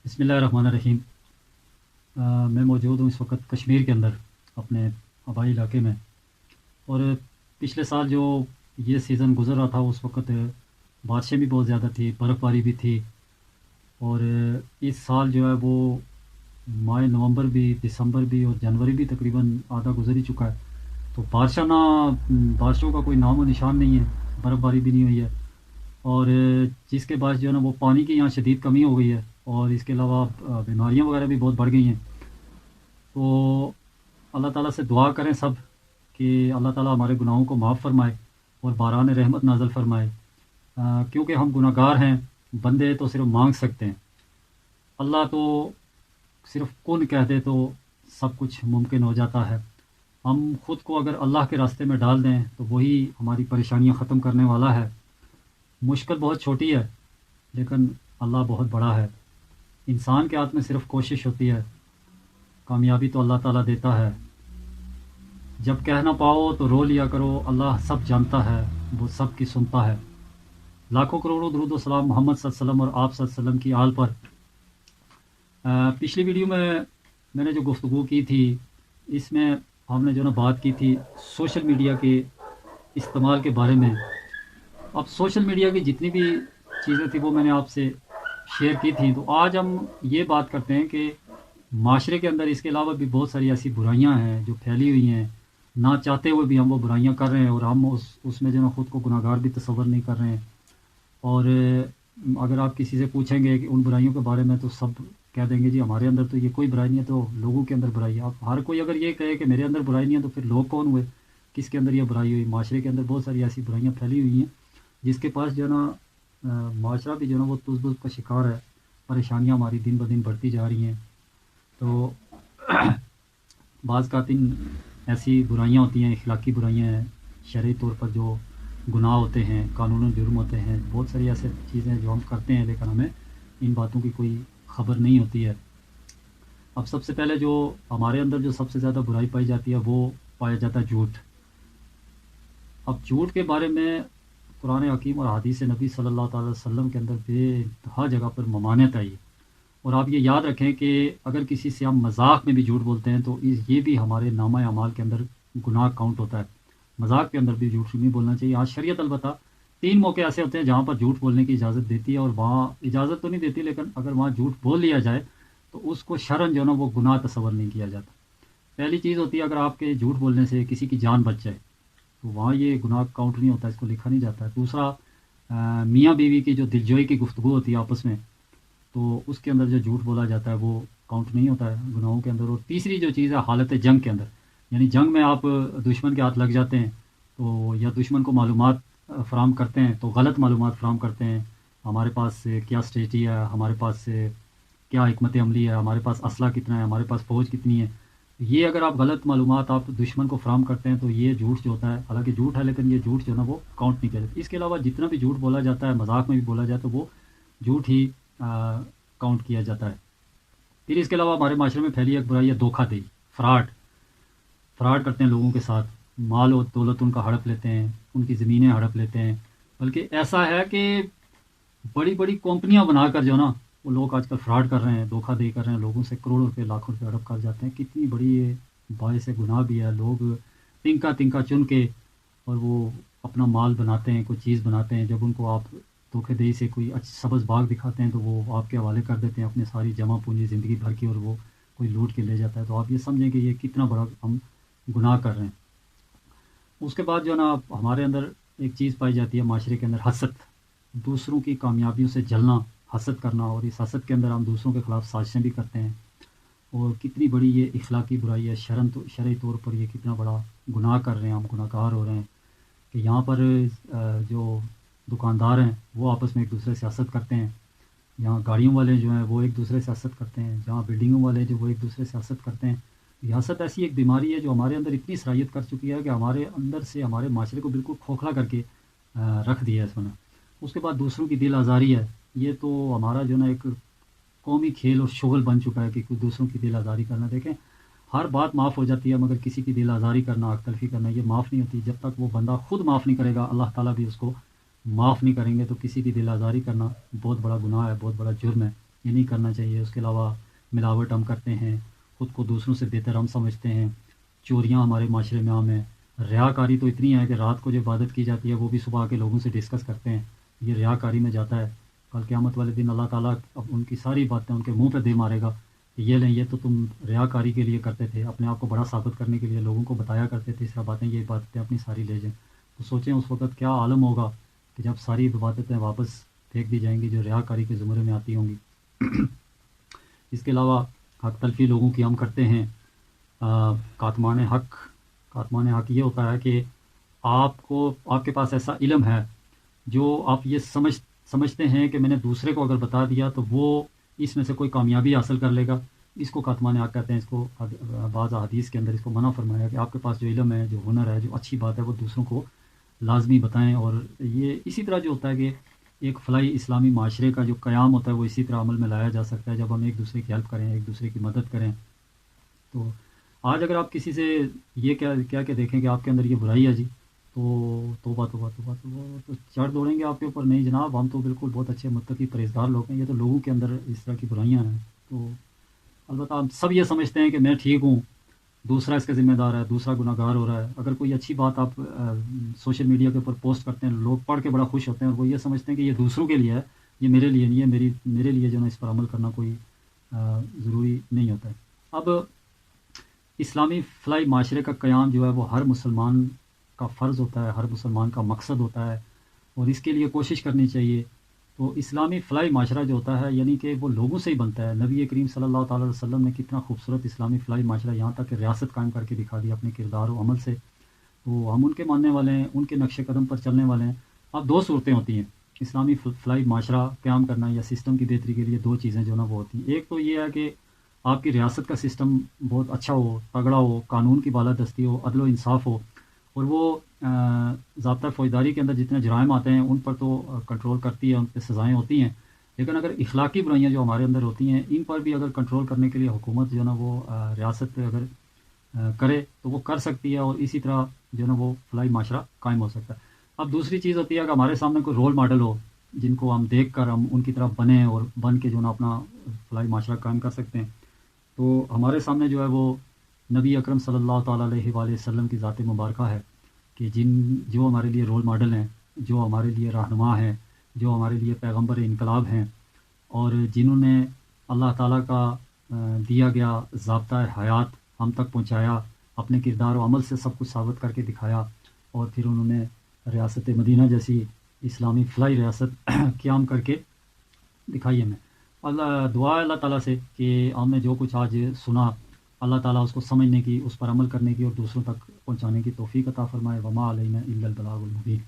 بسم اللہ الرحمن الرحیم۔ میں موجود ہوں اس وقت کشمیر کے اندر اپنے آبائی علاقے میں، اور پچھلے سال جو یہ سیزن گزر رہا تھا اس وقت بارشیں بھی بہت زیادہ تھی، برف باری بھی تھی، اور اس سال جو ہے وہ ماہ نومبر بھی، دسمبر بھی اور جنوری بھی تقریباً آدھا گزر ہی چکا ہے، تو بارشوں کا کوئی نام و نشان نہیں ہے، برف باری بھی نہیں ہوئی ہے، اور جس کے باعث جو ہے نا وہ پانی کی یہاں شدید کمی ہو گئی ہے، اور اس کے علاوہ بیماریاں وغیرہ بھی بہت بڑھ گئی ہیں۔ تو اللہ تعالیٰ سے دعا کریں سب کہ اللہ تعالیٰ ہمارے گناہوں کو معاف فرمائے اور باران رحمت نازل فرمائے، کیونکہ ہم گناہ گار ہیں، بندے تو صرف مانگ سکتے ہیں، اللہ تو صرف کن کہہ دے تو سب کچھ ممکن ہو جاتا ہے۔ ہم خود کو اگر اللہ کے راستے میں ڈال دیں تو وہی ہماری پریشانیاں ختم کرنے والا ہے۔ مشکل بہت چھوٹی ہے لیکن اللہ بہت بڑا ہے۔ انسان کے ہاتھ میں صرف کوشش ہوتی ہے، کامیابی تو اللہ تعالیٰ دیتا ہے۔ جب کہہ نہ پاؤ تو رو لیا کرو، اللہ سب جانتا ہے، وہ سب کی سنتا ہے۔ لاکھوں کروڑوں درود و سلام محمد صلی اللہ علیہ وسلم اور آپ صلی اللہ علیہ وسلم کی آل پر۔ پچھلی ویڈیو میں نے جو گفتگو کی تھی اس میں ہم نے جو نا بات کی تھی سوشل میڈیا کے استعمال کے بارے میں۔ اب سوشل میڈیا کی جتنی بھی چیزیں تھیں وہ میں نے آپ سے شیئر کی تھیں، تو آج ہم یہ بات کرتے ہیں کہ معاشرے کے اندر اس کے علاوہ بھی بہت ساری ایسی برائیاں ہیں جو پھیلی ہوئی ہیں، نہ چاہتے ہوئے بھی ہم وہ برائیاں کر رہے ہیں، اور ہم اس میں جو نا خود کو گناہ گار بھی تصور نہیں کر رہے ہیں۔ اور اگر آپ کسی سے پوچھیں گے کہ ان برائیوں کے بارے میں تو سب کہہ دیں گے جی ہمارے اندر تو یہ کوئی برائی نہیں ہے، تو لوگوں کے اندر برائی ہے۔ اب ہر کوئی اگر یہ کہے کہ میرے اندر برائی نہیں ہے تو پھر لوگ کون ہوئے، کس کے اندر یہ برائی ہوئی؟ معاشرے کے اندر بہت ساری ایسی برائیاں پھیلی ہوئی ہیں جس کے پاس جو ہے نا معاشرہ بھی جو ہے نا وہ تز بز کا شکار ہے، پریشانیاں ہماری دن بدن بڑھتی جا رہی ہیں۔ تو بعض قاتل ایسی برائیاں ہوتی ہیں، اخلاقی برائیاں ہیں، شرعی طور پر جو گناہ ہوتے ہیں، قانون جرم ہوتے ہیں، بہت ساری ایسی چیزیں جو ہم کرتے ہیں لیکن ہمیں ان باتوں کی کوئی خبر نہیں ہوتی ہے۔ اب سب سے پہلے جو ہمارے اندر جو سب سے زیادہ برائی پائی جاتی ہے وہ پایا جاتا ہے جھوٹ۔ اب جھوٹ کے بارے میں قرآن حکیم اور حدیث نبی صلی اللہ تعالی وسلم کے اندر بے انتہا جگہ پر ممانعت آئی ہے، اور آپ یہ یاد رکھیں کہ اگر کسی سے ہم مذاق میں بھی جھوٹ بولتے ہیں تو یہ بھی ہمارے نامہ اعمال کے اندر گناہ کاؤنٹ ہوتا ہے۔ مذاق کے اندر بھی جھوٹ نہیں بولنا چاہیے۔ آج شریعت البتہ 3 موقع ایسے ہوتے ہیں جہاں پر جھوٹ بولنے کی اجازت دیتی ہے، اور وہاں اجازت تو نہیں دیتی لیکن اگر وہاں جھوٹ بول لیا جائے تو اس کو شرعاً جو ہے نا وہ گناہ تصور نہیں کیا جاتا۔ پہلی چیز ہوتی ہے اگر آپ کے جھوٹ بولنے سے کسی کی جان بچ جائے تو وہاں یہ گناہ کاؤنٹ نہیں ہوتا، اس کو لکھا نہیں جاتا ہے۔ دوسرا، میاں بیوی کی جو دلجوئی کی گفتگو ہوتی ہے آپس میں، تو اس کے اندر جو جھوٹ بولا جاتا ہے وہ کاؤنٹ نہیں ہوتا ہے گناہوں کے اندر۔ اور تیسری جو چیز ہے حالت جنگ کے اندر، یعنی جنگ میں آپ دشمن کے ہاتھ لگ جاتے ہیں تو یا دشمن کو معلومات فراہم کرتے ہیں تو غلط معلومات فراہم کرتے ہیں، ہمارے پاس کیا اسٹریٹجی ہے، ہمارے پاس کیا حکمت عملی ہے، ہمارے پاس اسلحہ کتنا ہے، ہمارے پاس فوج کتنی ہے، یہ اگر آپ غلط معلومات آپ دشمن کو فراہم کرتے ہیں تو یہ جھوٹ جو ہوتا ہے، حالانکہ جھوٹ ہے لیکن یہ جھوٹ جو ہے نا وہ کاؤنٹ نہیں کیا جاتا۔ اس کے علاوہ جتنا بھی جھوٹ بولا جاتا ہے، مذاق میں بھی بولا جاتا ہے، وہ جھوٹ ہی کاؤنٹ کیا جاتا ہے۔ پھر اس کے علاوہ ہمارے معاشرے میں پھیلی ایک برائی ہے دھوکہ دہی، فراڈ کرتے ہیں لوگوں کے ساتھ، مال و دولت ان کا ہڑپ لیتے ہیں، ان کی زمینیں ہڑپ لیتے ہیں، بلکہ ایسا ہے کہ بڑی بڑی کمپنیاں بنا کر جو نا وہ لوگ آج کل فراڈ کر رہے ہیں، دھوکہ دہی کر رہے ہیں، لوگوں سے کروڑوں روپے لاکھوں روپے ہڑپ کر جاتے ہیں۔ کتنی بڑی یہ باعث گناہ بھی ہے۔ لوگ تنکا چن کے اور وہ اپنا مال بناتے ہیں، کوئی چیز بناتے ہیں، جب ان کو آپ دھوکہ دہی سے کوئی سبز باغ دکھاتے ہیں تو وہ آپ کے حوالے کر دیتے ہیں اپنی ساری جمع پونجی زندگی بھر کی، اور وہ کوئی لوٹ کے لے جاتا ہے۔ تو آپ یہ سمجھیں کہ یہ کتنا بڑا ہم گناہ کر رہے ہیں۔ اس کے بعد جو ہے نا ہمارے اندر ایک چیز پائی جاتی ہے معاشرے کے اندر، حسد، دوسروں کی کامیابیوں سے جلنا، حسد کرنا، اور اس حسد کے اندر ہم دوسروں کے خلاف سازشیں بھی کرتے ہیں، اور کتنی بڑی یہ اخلاقی برائی ہے، شرعی طور پر یہ کتنا بڑا گناہ کر رہے ہیں، ہم گناہ گار ہو رہے ہیں کہ یہاں پر جو دکاندار ہیں وہ آپس میں ایک دوسرے سے حسد کرتے ہیں، یہاں گاڑیوں والے جو ہیں وہ ایک دوسرے سے حسد کرتے ہیں، جہاں بلڈنگوں والے جو وہ ایک دوسرے سے حسد کرتے ہیں۔ یہ حسد ایسی ایک بیماری ہے جو ہمارے اندر اتنی صلاحیت کر چکی ہے کہ ہمارے اندر سے ہمارے معاشرے کو بالکل کھوکھلا کر کے رکھ دیا ہے اس نے۔ اس کے بعد دوسروں کی دل آزاری ہے، یہ تو ہمارا جو نا ایک قومی کھیل اور شغل بن چکا ہے کہ کوئی دوسروں کی دل آزاری کرنا۔ دیکھیں ہر بات معاف ہو جاتی ہے مگر کسی کی دل آزاری کرنا، حق تلفی کرنا، یہ معاف نہیں ہوتی۔ جب تک وہ بندہ خود معاف نہیں کرے گا اللہ تعالیٰ بھی اس کو معاف نہیں کریں گے۔ تو کسی کی دل آزاری کرنا بہت بڑا گناہ ہے، بہت بڑا جرم ہے۔ یہ نہیں کرنا چاہیے. اس کے علاوہ ملاوٹ ہم کرتے ہیں، خود کو دوسروں سے بہتر ہم سمجھتے ہیں، چوریاں ہمارے معاشرے میں عام ہیں، ریاکاری تو اتنی ہے کہ رات کو جو عبادت کی جاتی ہے وہ بھی صبح کے لوگوں سے ڈسکس کرتے ہیں. یہ ریاکاری میں جاتا ہے. کل قیامت والے دن اللہ تعالیٰ اب ان کی ساری باتیں ان کے منہ پہ دے مارے گا کہ یہ لیں، یہ تو تم ریاکاری کے لیے کرتے تھے، اپنے آپ کو بڑا ثابت کرنے کے لیے لوگوں کو بتایا کرتے تھے اس طرح باتیں، یہ باتیں اپنی ساری لے جائیں. تو سوچیں اس وقت کیا عالم ہوگا کہ جب ساری عبادتیں واپس پھینک دی جائیں گی جو ریاکاری کے زمرے میں آتی ہوں گی. اس کے علاوہ حق تلفی لوگوں کی ہم کرتے ہیں. کاتمان حق، کاتمان حق یہ ہوتا ہے کہ آپ کے پاس ایسا علم ہے جو آپ یہ سمجھتے ہیں کہ میں نے دوسرے کو اگر بتا دیا تو وہ اس میں سے کوئی کامیابی حاصل کر لے گا. اس کو کاتمان حق کہتے ہیں. اس کو بعض احادیث کے اندر اس کو منع فرمایا کہ آپ کے پاس جو علم ہے، جو ہنر ہے، جو اچھی بات ہے، وہ دوسروں کو لازمی بتائیں. اور یہ اسی طرح جو ہوتا ہے کہ ایک فلاحی اسلامی معاشرے کا جو قیام ہوتا ہے وہ اسی طرح عمل میں لایا جا سکتا ہے جب ہم ایک دوسرے کی ہیلپ کریں، ایک دوسرے کی مدد کریں. تو آج اگر آپ کسی سے یہ کیا کہ دیکھیں کہ آپ کے اندر یہ برائی ہے جی، تو توبہ توبہ توبہ توبہ، تو چڑھ دوڑیں گے آپ کے اوپر. نہیں جناب، ہم تو بالکل بہت اچھے متقی پرہیزگار لوگ ہیں، یہ تو لوگوں کے اندر اس طرح کی برائیاں ہیں. تو البتہ ہم سب یہ سمجھتے ہیں کہ میں ٹھیک ہوں، دوسرا اس کا ذمہ دار ہے، دوسرا گناہ گار ہو رہا ہے. اگر کوئی اچھی بات آپ سوشل میڈیا کے اوپر پوسٹ کرتے ہیں، لوگ پڑھ کے بڑا خوش ہوتے ہیں اور وہ یہ سمجھتے ہیں کہ یہ دوسروں کے لیے ہے، یہ میرے لیے نہیں ہے. میرے لیے جو ہے اس پر عمل کرنا کوئی ضروری نہیں ہوتا ہے. اب اسلامی فلاحی معاشرے کا قیام جو ہے وہ ہر مسلمان کا فرض ہوتا ہے، ہر مسلمان کا مقصد ہوتا ہے اور اس کے لیے کوشش کرنی چاہیے. تو اسلامی فلاحی معاشرہ جو ہوتا ہے یعنی کہ وہ لوگوں سے ہی بنتا ہے. نبی کریم صلی اللہ تعالیٰ علیہ وسلم نے کتنا خوبصورت اسلامی فلاحی معاشرہ یہاں تک کہ ریاست قائم کر کے دکھا دیا اپنے کردار و عمل سے. تو ہم ان کے ماننے والے ہیں، ان کے نقش قدم پر چلنے والے ہیں. اب دو صورتیں ہوتی ہیں اسلامی فلاحی معاشرہ قیام کرنا یا سسٹم کی بہتری کے لیے. دو چیزیں جو نا وہ ہوتی ہیں. ایک تو یہ ہے کہ آپ کی ریاست کا سسٹم بہت اچھا ہو، تگڑا ہو، قانون کی بالادستی ہو، عدل و انصاف ہو، اور وہ ضابطہ فوجداری کے اندر جتنے جرائم آتے ہیں ان پر تو کنٹرول کرتی ہے، ان پہ سزائیں ہوتی ہیں. لیکن اگر اخلاقی برائیاں جو ہمارے اندر ہوتی ہیں ان پر بھی اگر کنٹرول کرنے کے لیے حکومت جو ہے نا وہ ریاست اگر کرے تو وہ کر سکتی ہے، اور اسی طرح جو ہے نا وہ فلاحی معاشرہ قائم ہو سکتا ہے. اب دوسری چیز ہوتی ہے کہ ہمارے سامنے کوئی رول ماڈل ہو جن کو ہم دیکھ کر ہم ان کی طرف بنیں اور بن کے جو ہے نا اپنا فلاحی معاشرہ قائم کر سکتے ہیں. تو ہمارے سامنے جو ہے وہ نبی اکرم صلی اللہ تعالیٰ علیہ وآلہ وسلم کی ذات مبارکہ ہے کہ جو ہمارے لیے رول ماڈل ہیں، جو ہمارے لیے رہنما ہیں، جو ہمارے لیے پیغمبر انقلاب ہیں، اور جنہوں نے اللہ تعالیٰ کا دیا گیا ضابطہ حیات ہم تک پہنچایا، اپنے کردار و عمل سے سب کچھ ثابت کر کے دکھایا، اور پھر انہوں نے ریاست مدینہ جیسی اسلامی فلاحی ریاست قیام کر کے دکھائی ہمیں. دعا ہے اللہ تعالیٰ سے کہ ہم نے جو کچھ آج سنا اللہ تعالیٰ اس کو سمجھنے کی، اس پر عمل کرنے کی اور دوسروں تک پہنچانے کی توفیق عطا فرمائے. وما علینا الا البلاغ المبین.